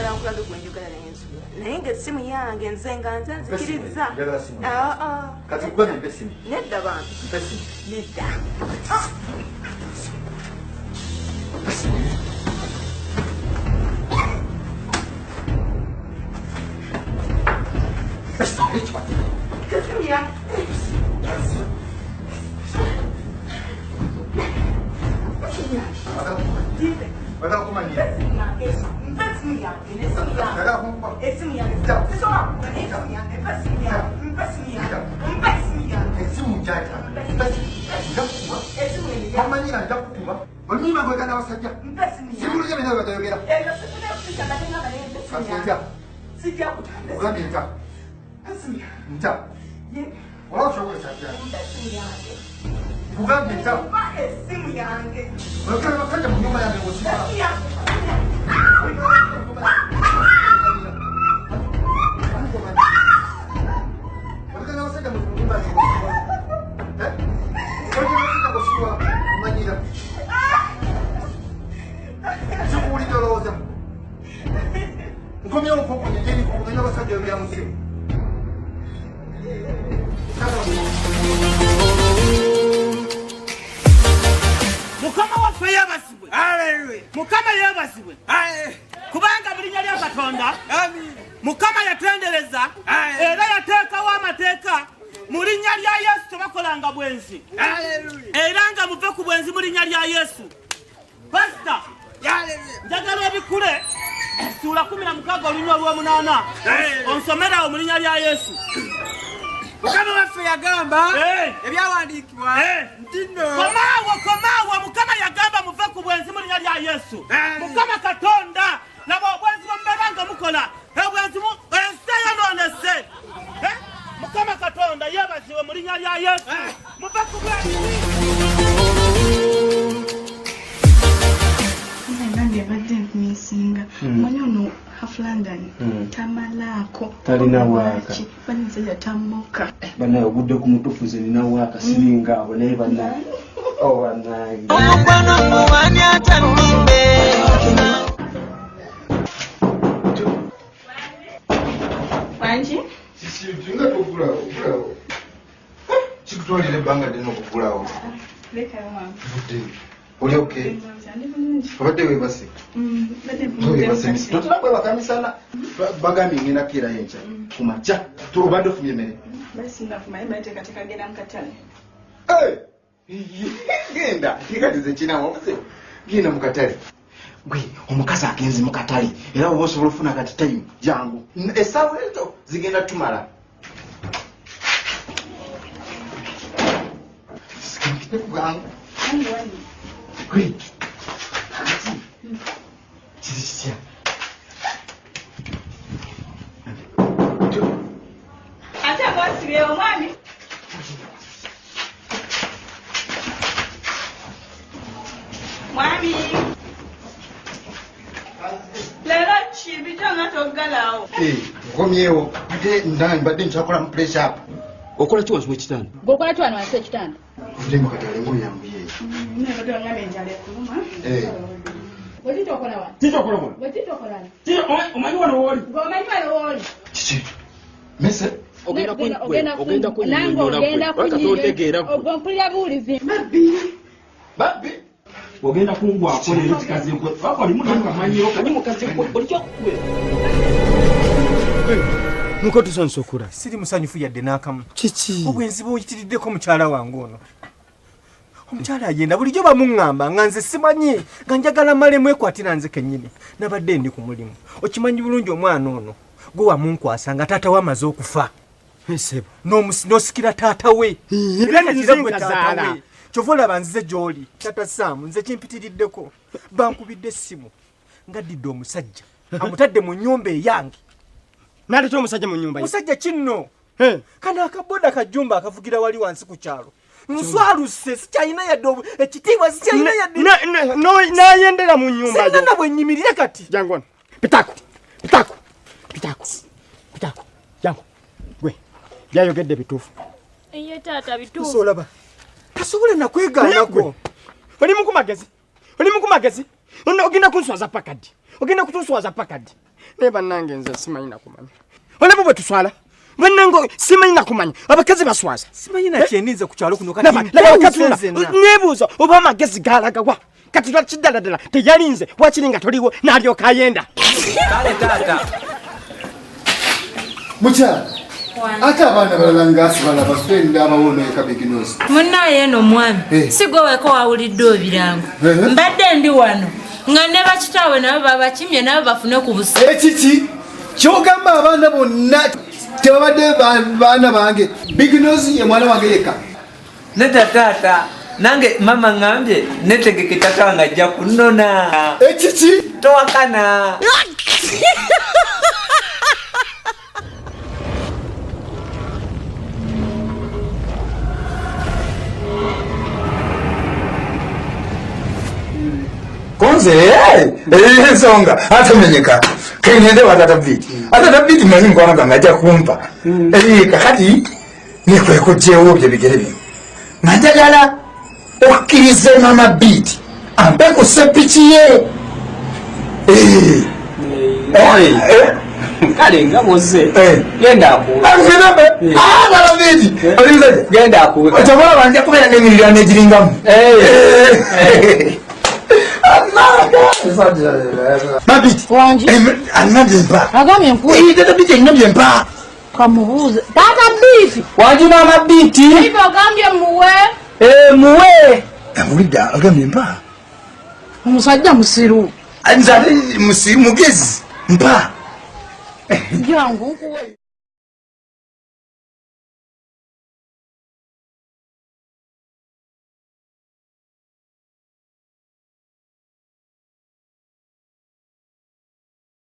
njagala nkulabe gwe njagala naye nsubira naye ng'essimu yange nze nga nzikiriza kati kugana mpe essimu nedda bantu nedda essimu yange Mukama yabasibwe kubanga bulinya lya Katonda Mukama yatendereza era yateekawo amateeka mu linnya lya Yesu tebakolanga bwenzi era nga muve ku bwenzi mu linnya lya Yesu. Pastor njagala ebikule sura 16 olunywa lw'omunaana onsomerawo mu linnya lya Yesu. Mukama waffe yagamba ebyawandiikibwa nti nno komaawo Mukama yagamba muve ku bwenzi mu linnya lya Yesu. Mukama Katonda nabo obwenzi bwemubanga mukola obwenzi ensi eyonoonese. Mukama Katonda yeebazibwe mu linnya lya Yesu muve ku bwenzi. Nange badde nkumisinga manya ono half London tamalako talina waaka baniza tamoka banaye obudde ku mutufuze nina waaka siringa abo naye banaye wanange omukwano muwani atannumbe Wanji tunga kugulawo kikutwalira ebbanga ddene okugulawo leka mama oli okay obadde webase totera kwebaka misana bagambye ngenda kira yenca kumaca obadde ofumye emmere genda kikatize kinamu omuse genda mu katale gwe omukazi agenze mu katale era oba osobola ofuna kati time jangu essaawa ezo zigenda tumala sikukuganga gwe kiri ate abasibye omwami mwami lero kibitanga toggalawo nkomyewo ate ndange mbadde nkyakola mu pressure up okola ki wansi w'ekitanda gwokola ki wano wansi w'ekitanda ate mu katale ngoyambuye wekitokola wano kitokola wano wekitokola wano omanyi wano wooli ng'omanyi wano wooli kiki mese ogenda kunnyonnyola mpulira buwulizi babbi ogenda kungwako leero kikazi olimu nangamanyiro kani mukazi olikyokukube nuko tusonsokula siri musanyufu yadde n'akamu kiki obwenzi bw'oyitiriddeko mukyala wange ono omukyala agenda bulijjo bamuŋŋamba nga nze simanyi nga njagala malemu ekwatira nze kennyini nabadde ndi ku mulimu okimanyi bulungi omwana ono gwe wamunkwasa nga taata we amaze okufa n'osikira taata we we kyova olaba nzize gy'oli tata Saamu nze kimpitiriddeko bankubidde essimu ngaddidde omusajja amutadde mu nnyumba eyange naleta omusajja mu nnyumba musajja kinno kana akaboda kajjumba akavugira wali wansi ku kyalo nswaluse sikyalina yadde ekitiibwa sikyalina yadde nayendera mu nnyumba sirina na bwe nnyimirire kati jangu pitako jangu gwe byayogedde bituufu eye taata bituufu solaba tasobola nakwegaanako oli muku magezi ogenda kunswaza pakadi Neba nange nze simanyi nakumanya. Olabo bwe tuswala. Bannango simanyi nakumanya. Abakazi baswaza. Simanyi na kyenize ku kyalo kuno kati. Nebuuzo oba amagezi galagawa. Kati lwa kiddala teyalinze wakiringa toliwo n'alyoka ayenda. Kale taata. Mucha. Ate abaana balala ng'asibala bafendi abawono ekabiginosi. Munnaye eno mwami sigwe weko wawulidde obirango. Mbadde ndi wano nga ne bakitaawe nabo babakimye nabo bafune ku busa. Ekiki kyogamba abaana bonna tebabadde baana bange biginosi ye mwana wange yekka. Neta taata nange mama ngambye netegeke tata wange ajja kunona. Ekiki towakana. Konze ensonga atamenyeka kengende watatabiti atatabiti manyi nkwana nga ajja kumpa kakati nikwekujjewo bye bigere bino nga njagala okkirize mama biti ampe ku sepiki ye kale nga boze genda akuwe genda akuwe otobola banja kubeera n'emirirano egiringamu Mabiti wanji anabimpa agamye nkwe tata biti anabimpa kamubuze tata bifi wanji mama biti hivyo gambye muwe muwe amulida agambimpa umusajja musiru anzali mugezi mpa jangu nkuwe